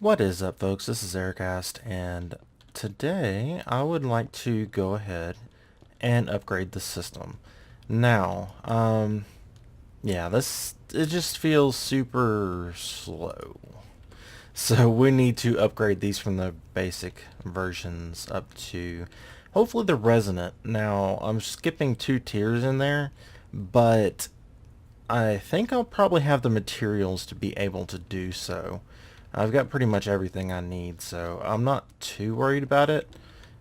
What is up, folks? This is J.R.R, and today I would like to go ahead and upgrade the system. Now, yeah, it just feels super slow. So we need to upgrade these from the basic versions up to hopefully the resonant. Now, I'm skipping 2 tiers in there, but I think I'll probably have the materials to be able to do so. I've got pretty much everything I need, so I'm not too worried about it.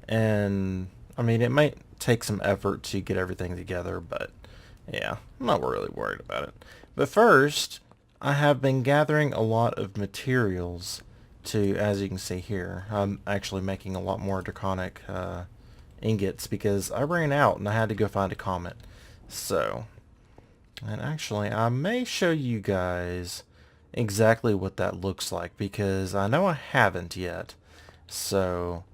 And, I mean, it might take some effort to get everything together, but yeah, I'm not really worried about it. But first, I have been gathering a lot of materials to, as you can see here, I'm actually making a lot more draconic ingots because I ran out and I had to go find a comet. So, and actually, I may show you guys exactly what that looks like because I know I haven't yet. So,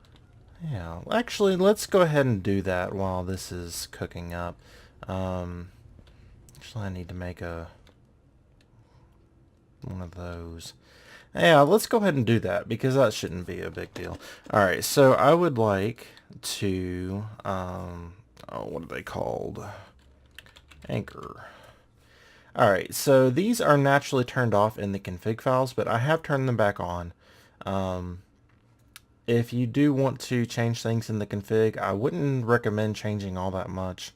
yeah, actually, let's go ahead and do that while this is cooking up. Actually, I need to make one of those. Yeah, let's go ahead and do that because that shouldn't be a big deal. Alright, so I would like to, oh, what are they called? Anchor. Alright, so these are naturally turned off in the config files, but I have turned them back on. If you do want to change things in the config, I wouldn't recommend changing all that much,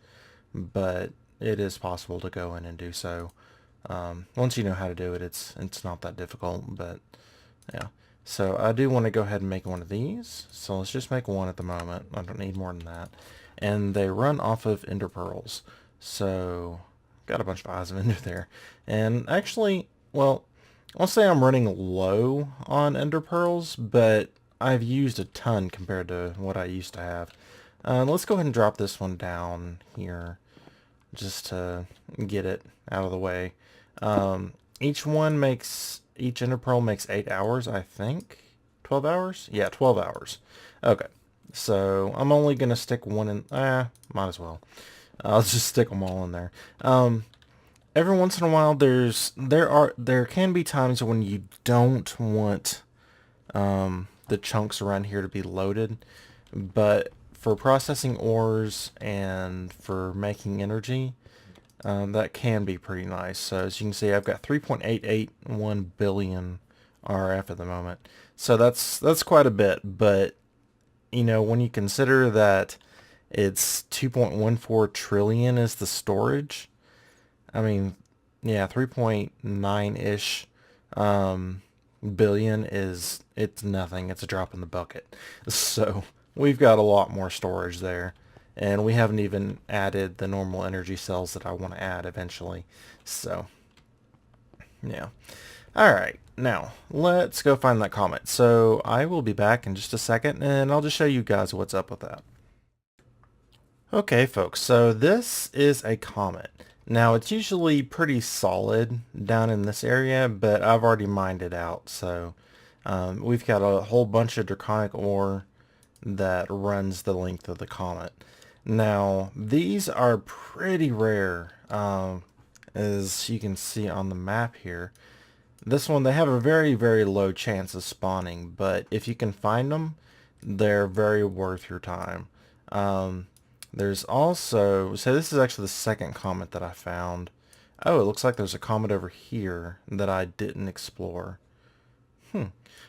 but it is possible to go in and do so. Once you know how to do it, it's not that difficult, but yeah. So I do want to go ahead and make one of these. So let's just make one at the moment. I don't need more than that. And they run off of ender pearls. So got a bunch of eyes of ender there. And actually, well, I'll say I'm running low on ender pearls, but I've used a ton compared to what I used to have. Let's go ahead and drop this one down here just to get it out of the way. Each ender pearl makes 8 hours, I think. 12 hours? Yeah, 12 hours. Okay. So I'm only going to stick one in, might as well. I'll just stick them all in there. Every once in a while there can be times when you don't want the chunks around here to be loaded, but for processing ores and for making energy, that can be pretty nice. So as you can see, I've got 3.881 billion RF at the moment. So that's quite a bit, but you know, when you consider that it's 2.14 trillion is the storage, I mean, yeah, 3.9-ish billion it's nothing. It's a drop in the bucket. So we've got a lot more storage there. And we haven't even added the normal energy cells that I want to add eventually. So, yeah. Alright, now, let's go find that comet. So, I will be back in just a second, and I'll just show you guys what's up with that. Okay, folks, so this is a comet. Now, it's usually pretty solid down in this area, but I've already mined it out. So, we've got a whole bunch of draconic ore that runs the length of the comet. Now, these are pretty rare, as you can see on the map here. This one, they have a very, very low chance of spawning, but if you can find them, they're very worth your time. There's also, so this is actually the second comet that I found. Oh, it looks like there's a comet over here that I didn't explore.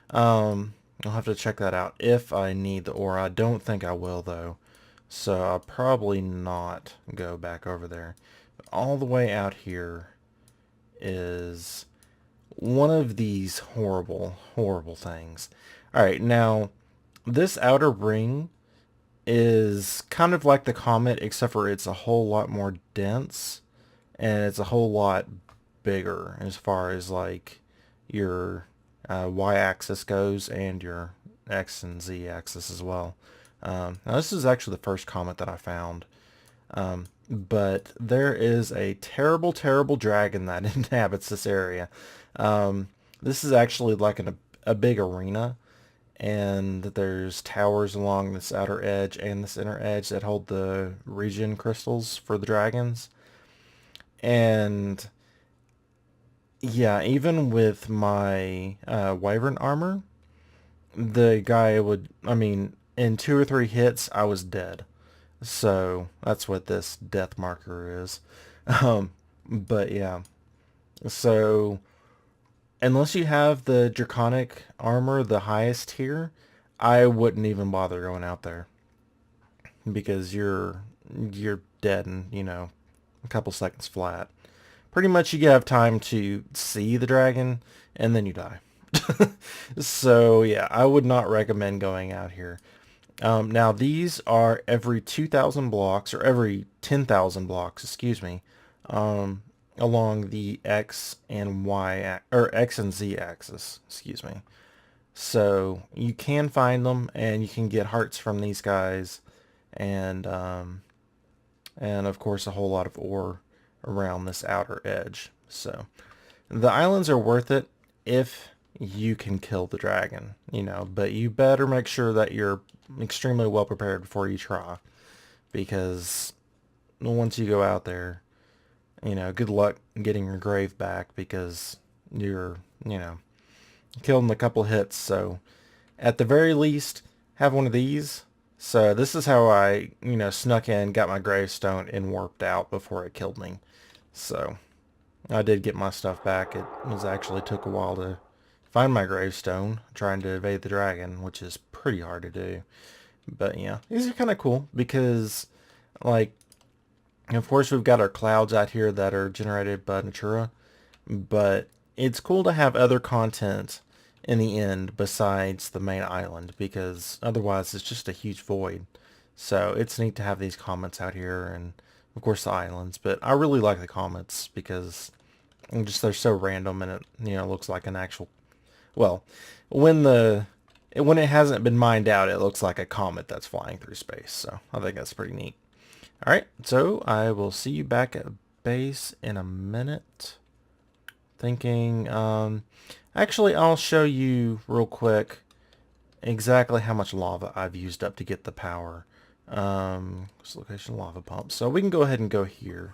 I'll have to check that out if I need the ore. I don't think I will, though. So I'll probably not go back over there. But all the way out here is one of these horrible, horrible things. Alright, now, this outer ring is kind of like the comet, except for it's a whole lot more dense, and it's a whole lot bigger as far as like your y-axis goes and your x and z axis as well. Now this is actually the first comet that I found, but there is a terrible, terrible dragon that inhabits this area. This is actually like a big arena, and there's towers along this outer edge and this inner edge that hold the regen crystals for the dragons. And yeah, even with my wyvern armor, the guy would, I mean, in 2 or 3 hits, I was dead. So that's what this death marker is. Um, but yeah, so unless you have the draconic armor, the highest tier, I wouldn't even bother going out there because you're dead in, a couple seconds flat. Pretty much you have time to see the dragon and then you die. So yeah, I would not recommend going out here. Now these are every 2,000 blocks or every 10,000 blocks, excuse me, along the X and Y or X and Z axis, excuse me. So you can find them and you can get hearts from these guys, and of course a whole lot of ore around this outer edge. So the islands are worth it if you can kill the dragon, but you better make sure that you're extremely well prepared before you try, because once you go out there, good luck getting your grave back because you're, killed in a couple hits. So at the very least, have one of these. So this is how I, snuck in, got my gravestone, and warped out before it killed me. So I did get my stuff back. It was actually took a while to find my gravestone, trying to evade the dragon, which is pretty hard to do. But yeah, these are kind of cool because, like, of course we've got our clouds out here that are generated by Natura, but it's cool to have other content in the end besides the main island, because otherwise it's just a huge void. So it's neat to have these comments out here, and of course the islands, but I really like the comments because just they're so random, and it looks like an actual, well, when it hasn't been mined out, it looks like a comet that's flying through space. So I think that's pretty neat. All right, so I will see you back at base in a minute. Thinking, actually, I'll show you real quick exactly how much lava I've used up to get the power. This location lava pump. So we can go ahead and go here,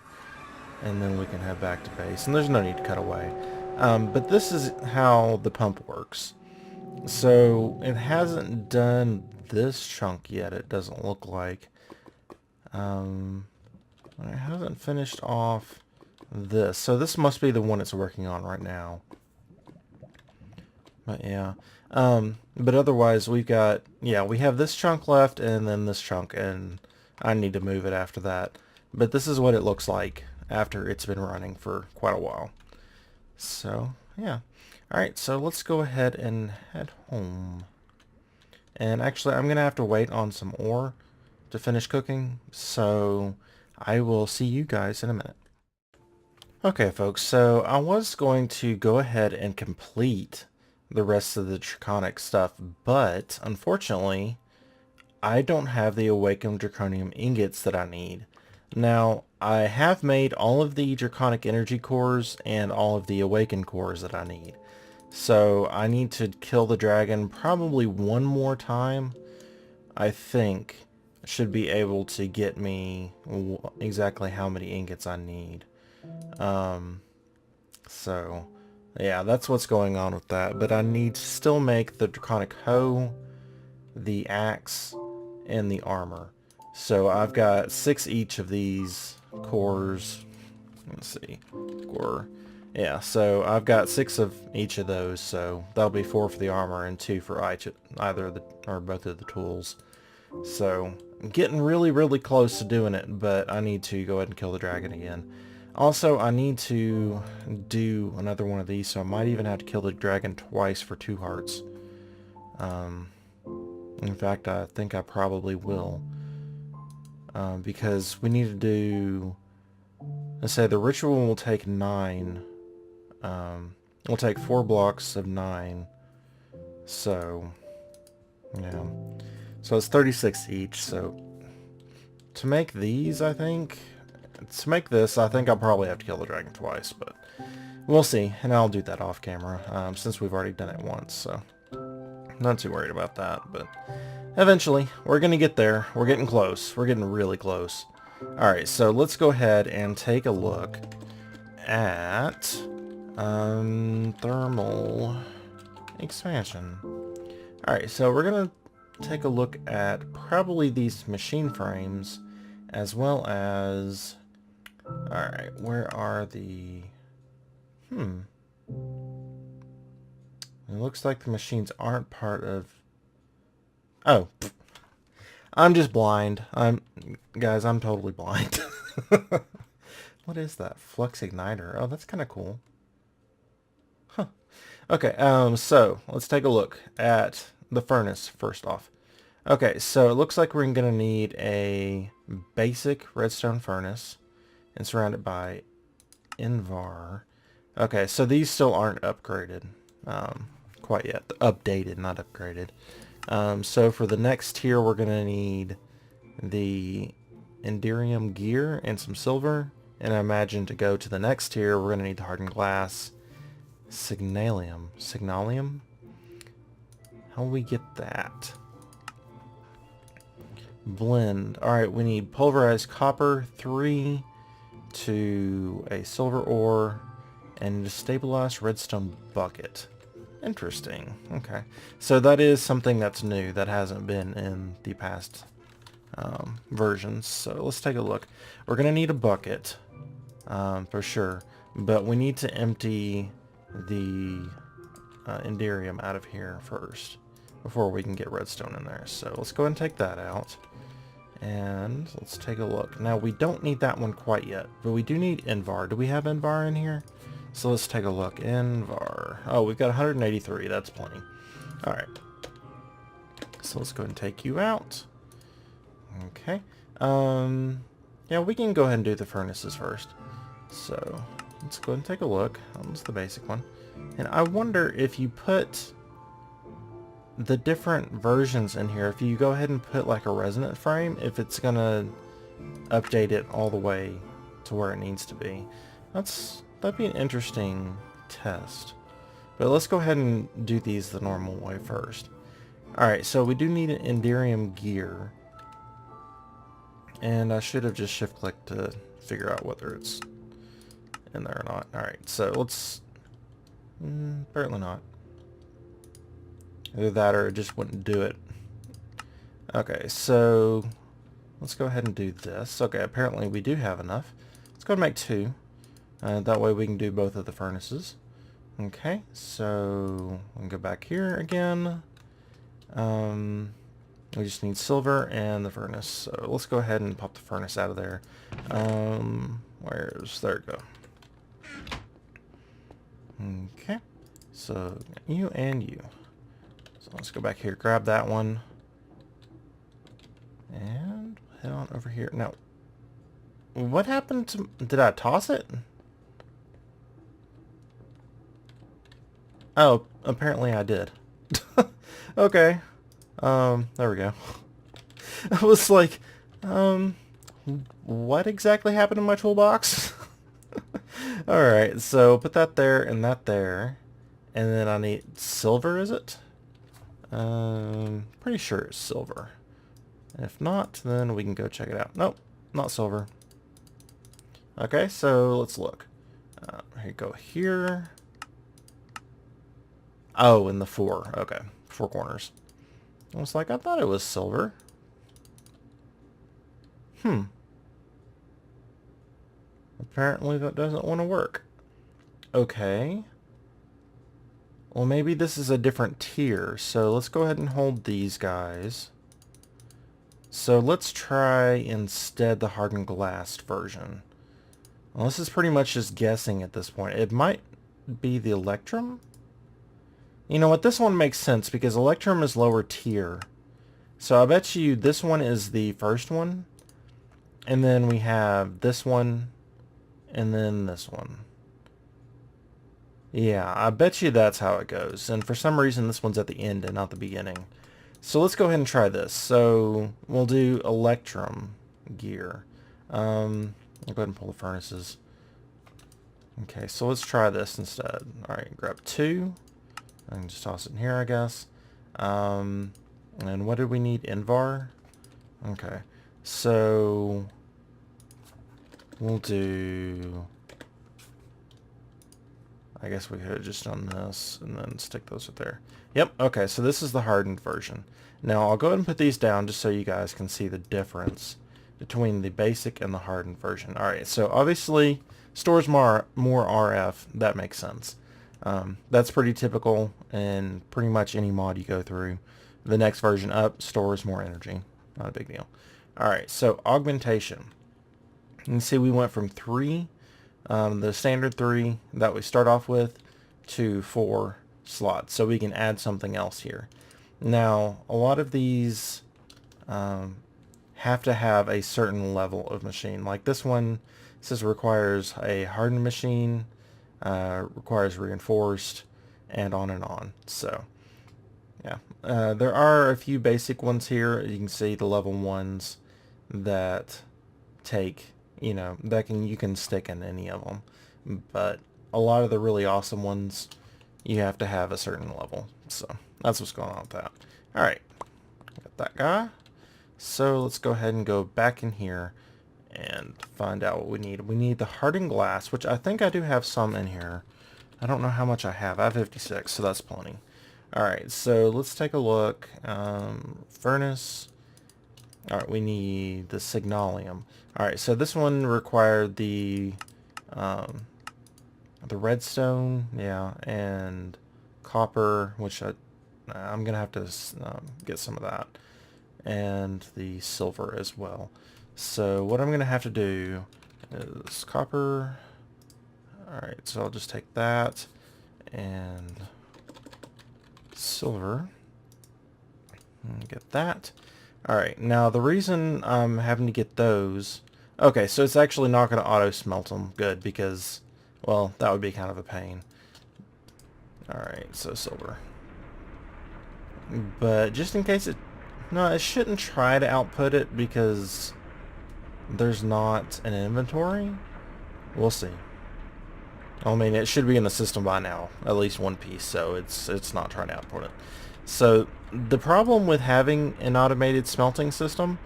and then we can head back to base. And there's no need to cut away. But this is how the pump works. So it hasn't done this chunk yet, it doesn't look like. It hasn't finished off this. So this must be the one it's working on right now. But yeah. But otherwise we have this chunk left and then this chunk, and I need to move it after that. But this is what it looks like after it's been running for quite a while. So, yeah. Alright, so let's go ahead and head home. And actually, I'm going to have to wait on some ore to finish cooking, so I will see you guys in a minute. Okay, folks, so I was going to go ahead and complete the rest of the draconic stuff, but unfortunately, I don't have the awakened draconium ingots that I need. Now, I have made all of the draconic energy cores and all of the awakened cores that I need. So I need to kill the dragon probably one more time. I think should be able to get me exactly how many ingots I need. So yeah, that's what's going on with that. But I need to still make the draconic hoe, the axe, and the armor. So I've got 6 each of these cores. Let's see. Core. Yeah, so I've got 6 of each of those, so that'll be 4 for the armor and 2 for either of the, or both of the tools. So I'm getting really, really close to doing it, but I need to go ahead and kill the dragon again. Also, I need to do another one of these, so I might even have to kill the dragon twice for 2 hearts. In fact, I think I probably will. Because we need to do... Let's say the ritual will take 9. We'll take 4 blocks of 9. So, yeah. So it's 36 each, so... To make these, I think... To make this, I think I'll probably have to kill the dragon twice, but... We'll see, and I'll do that off camera, since we've already done it once, so... Not too worried about that, but... Eventually, we're gonna get there. We're getting close. We're getting really close. Alright, so let's go ahead and take a look at... thermal expansion. Alright, so we're going to take a look at probably these machine frames as well as... Alright, where are the... It looks like the machines aren't part of... Oh, I'm just blind. Guys, I'm totally blind. What is that? Flux igniter. Oh, that's kind of cool. Huh. Okay, so let's take a look at the furnace first off. Okay, so it looks like we're going to need a basic redstone furnace and surrounded by Invar. Okay, so these still aren't upgraded quite yet. Updated, not upgraded. So for the next tier, we're going to need the Enderium gear and some silver. And I imagine to go to the next tier, we're going to need the hardened glass, Signalium. Signalium? How will we get that? Blend. Alright, we need pulverized copper, 3 to a silver ore, and a stabilized redstone bucket. Interesting. Okay. So that is something that's new that hasn't been in the past versions. So let's take a look. We're going to need a bucket for sure, but we need to empty the Enderium out of here first before we can get redstone in there. So let's go ahead and take that out. And let's take a look. Now, we don't need that one quite yet, but we do need Invar. Do we have Invar in here? So let's take a look. Invar. Oh, we've got 183. That's plenty. Alright. So let's go ahead and take you out. Okay. Yeah, we can go ahead and do the furnaces first. So let's go ahead and take a look. That's the basic one. And I wonder if you put the different versions in here, if you go ahead and put like a resonant frame, if it's gonna update it all the way to where it needs to be. That'd be an interesting test. But let's go ahead and do these the normal way first. Alright, so we do need an Enderium gear. And I should have just shift clicked to figure out whether it's in there or not. Alright, so let's... apparently not. Either that or it just wouldn't do it. Okay, so let's go ahead and do this. Okay, apparently we do have enough. Let's go ahead and make 2. That way we can do both of the furnaces. Okay, so we can go back here again. We just need silver and the furnace. So let's go ahead and pop the furnace out of there. There we go. Okay, so you and you. So let's go back here, grab that one, and head on over here. Now, what happened to... Did I toss it? Oh, apparently I did. Okay. There we go. I was like, what exactly happened in my toolbox? Alright, so put that there and that there. And then I need silver, is it? Pretty sure it's silver. If not, then we can go check it out. Nope, not silver. Okay, so let's look. Here you go here. Oh, in the 4. Okay, 4 corners. I was like, I thought it was silver. Apparently that doesn't want to work. Okay. Well, maybe this is a different tier. So let's go ahead and hold these guys. So let's try instead the hardened glass version. Well, this is pretty much just guessing at this point. It might be the Electrum. You know what? This one makes sense because Electrum is lower tier. So I bet you this one is the first one. And then we have this one. And then this one. Yeah, I bet you that's how it goes. And for some reason this one's at the end and not the beginning. So let's go ahead and try this. So we'll do Electrum gear. I'll go ahead and pull the furnaces. Okay, so let's try this instead. Alright, grab 2. I can just toss it in here, I guess. And what did we need? Invar? Okay, so... we'll do... I guess we could have just done this and then stick those up there. Yep, okay, so this is the hardened version. Now I'll go ahead and put these down just so you guys can see the difference between the basic and the hardened version. Alright, so obviously stores more RF. That makes sense. That's pretty typical in pretty much any mod you go through. The next version up stores more energy. Not a big deal. Alright, so augmentation. You can see we went from 3, the standard 3 that we start off with, to 4 slots. So we can add something else here. Now, a lot of these have to have a certain level of machine. Like this one says requires a hardened machine, requires reinforced, and on and on. So, yeah. There are a few basic ones here. You can see the level 1s that take, that you can stick in any of them. But a lot of the really awesome ones, you have to have a certain level. So that's what's going on with that. Alright, got that guy. So let's go ahead and go back in here and find out what we need. We need the hardened glass, which I think I do have some in here. I don't know how much I have. I have 56, so that's plenty. Alright, so let's take a look. Furnace. Alright, we need the signalium. Alright, so this one required the redstone, yeah, and copper, which I'm going to have to get some of that, and the silver as well. So what I'm going to have to do is copper. Alright, so I'll just take that and silver and get that. Alright, now the reason I'm having to get those... Okay, so it's actually not going to auto smelt them. Good, because, well, that would be kind of a pain. Alright, so silver. But just in case it... No, it shouldn't try to output it because there's not an inventory. We'll see. I mean, it should be in the system by now, at least one piece, so it's not trying to output it. So the problem with having an automated smelting system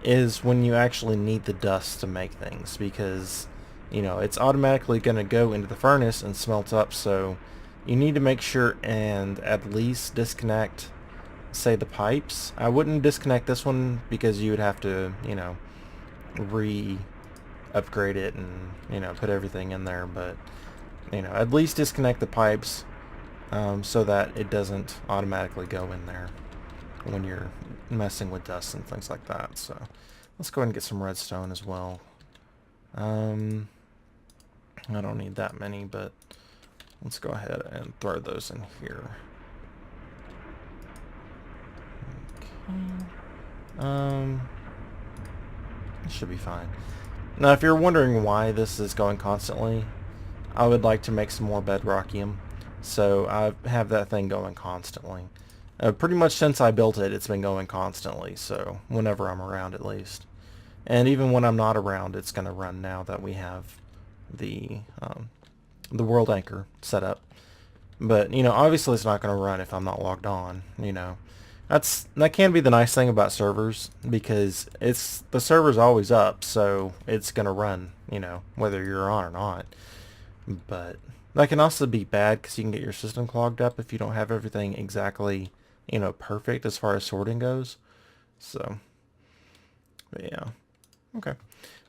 is when you actually need the dust to make things, because it's automatically going to go into the furnace and smelt up. So you need to make sure and at least disconnect, say, the pipes. I wouldn't disconnect this one because you would have to re-upgrade it and put everything in there, but at least disconnect the pipes so that it doesn't automatically go in there when you're messing with dust and things like that. So let's go ahead and get some redstone as well. I don't need that many, but let's go ahead and throw those in here. Okay. It should be fine. Now, if you're wondering why this is going constantly, I would like to make some more bedrockium. So I have that thing going constantly. Pretty much since I built it, it's been going constantly, so whenever I'm around at least. And even when I'm not around, it's going to run now that we have the world anchor set up. But, obviously it's not going to run if I'm not logged on, That can be the nice thing about servers, because the server's always up, so it's going to run, whether you're on or not. But that can also be bad because you can get your system clogged up if you don't have everything exactly, perfect as far as sorting goes. So, but yeah. Okay.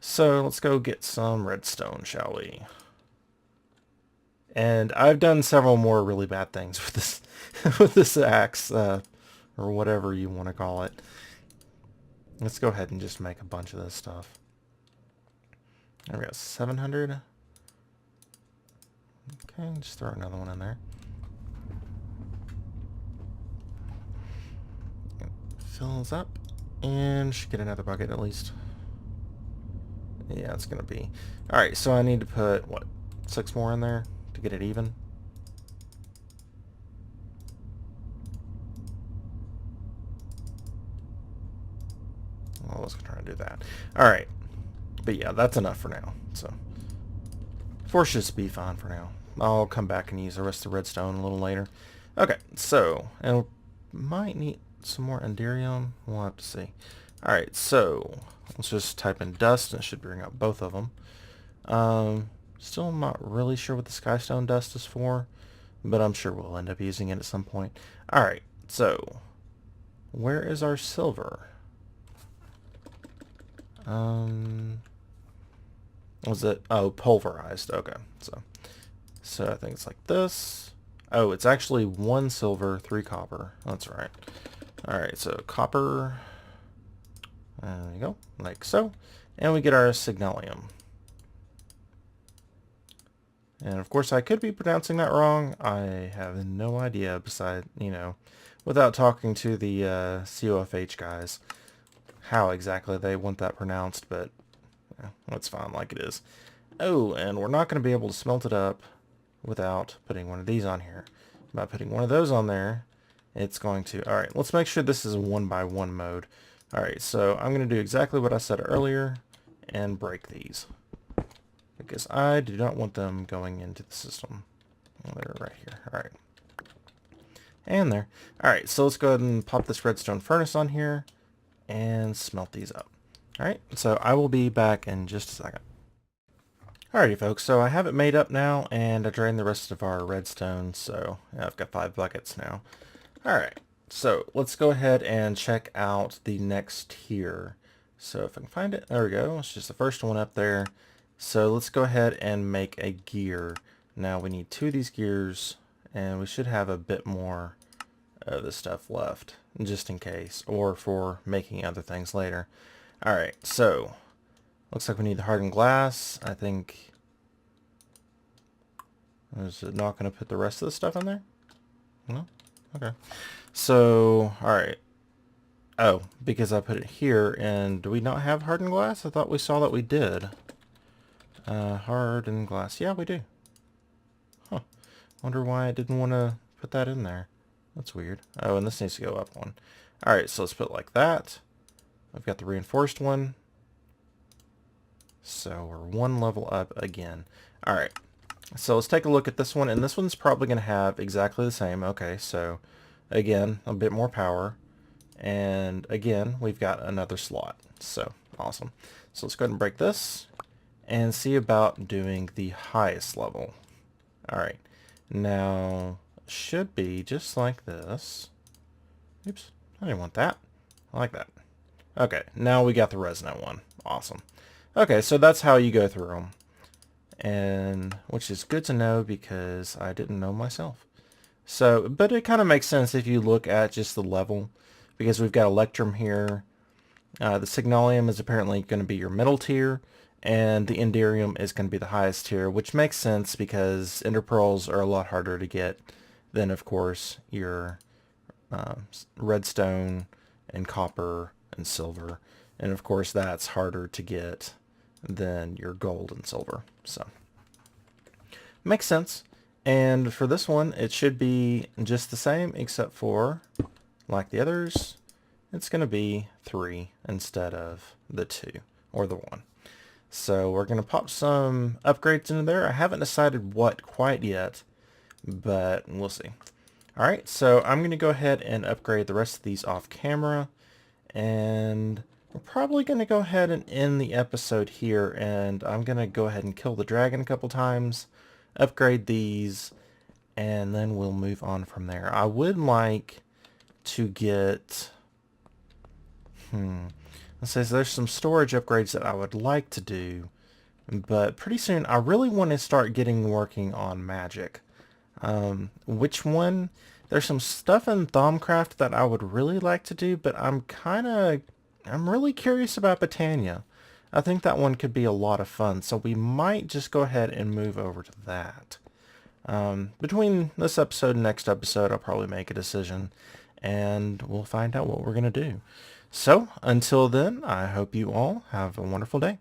So let's go get some redstone, shall we? And I've done several more really bad things with this with this axe, or whatever you want to call it. Let's go ahead and just make a bunch of this stuff. There we go, 700. Okay, just throw another one in there. Fills up, and should get another bucket at least. Yeah, it's gonna be. Alright, so I need to put, what, 6 more in there to get it even? I was trying to do that. Alright, but yeah, that's enough for now, so. 4 should just be fine for now. I'll come back and use the rest of the redstone a little later. Okay, so, and might need some more enderium. We'll have to see. Alright, so let's just type in dust and it should bring up both of them. Still not really sure what the Skystone dust is for, but I'm sure we'll end up using it at some point. Alright, so where is our silver? Was it? Oh, pulverized. Okay, so I think it's like this. Oh, it's actually 1 silver, 3 copper. That's right. Alright, so copper. There you go, like so. And we get our signalium. And of course I could be pronouncing that wrong. I have no idea beside, without talking to the COFH guys, how exactly they want that pronounced, but that's fine like it is. Oh, and we're not going to be able to smelt it up without putting one of these on here. By putting one of those on there, it's going to... Alright, let's make sure this is a 1x1 mode. Alright, so I'm going to do exactly what I said earlier and break these, because I do not want them going into the system. They're right here. Alright. And there. Alright, so let's go ahead and pop this redstone furnace on here and smelt these up. Alright, so I will be back in just a second. Alrighty folks, so I have it made up now, and I drained the rest of our redstone, so yeah, I've got 5 buckets now. Alright, so let's go ahead and check out the next tier. So if I can find it, there we go, it's just the first one up there. So let's go ahead and make a gear. Now we need 2 of these gears, and we should have a bit more of the stuff left, just in case, or for making other things later. Alright, so looks like we need the hardened glass. I think... Is it not going to put the rest of the stuff in there? No? Okay. So, alright. Oh, because I put it here, and do we not have hardened glass? I thought we saw that we did. Hardened glass. Yeah, we do. Huh. Wonder why I didn't want to put that in there. That's weird. Oh, and this needs to go up one. Alright, so let's put it like that. I've got the reinforced one. So we're 1 level up again. Alright, so let's take a look at this one, and this one's probably going to have exactly the same. Okay, so again, a bit more power, and again, we've got another slot. So awesome. So let's go ahead and break this and see about doing the highest level. Alright, now should be just like this. Oops, I didn't want that. I like that. Okay, now we got the resonant one. Awesome. Okay, so that's how you go through them, and which is good to know because I didn't know myself. So, but it kind of makes sense if you look at just the level, because we've got Electrum here. The Signalium is apparently going to be your middle tier, and the Enderium is going to be the highest tier, which makes sense because Ender Pearls are a lot harder to get than, of course, your redstone and copper and silver. And of course that's harder to get than your gold and silver. So makes sense. And for this one, it should be just the same, except for, like the others, it's going to be 3 instead of the 2 or the 1. So we're going to pop some upgrades into there. I haven't decided what quite yet, but we'll see. Alright, so I'm going to go ahead and upgrade the rest of these off camera, and we're probably going to go ahead and end the episode here, and I'm going to go ahead and kill the dragon a couple times, upgrade these, and then we'll move on from there. I would like to get... Let's say there's some storage upgrades that I would like to do, but pretty soon I really want to start working on magic. Which one? There's some stuff in TolkienCraft that I would really like to do, but I'm really curious about Botania. I think that one could be a lot of fun, so we might just go ahead and move over to that. Between this episode and next episode, I'll probably make a decision, and we'll find out what we're going to do. So, until then, I hope you all have a wonderful day.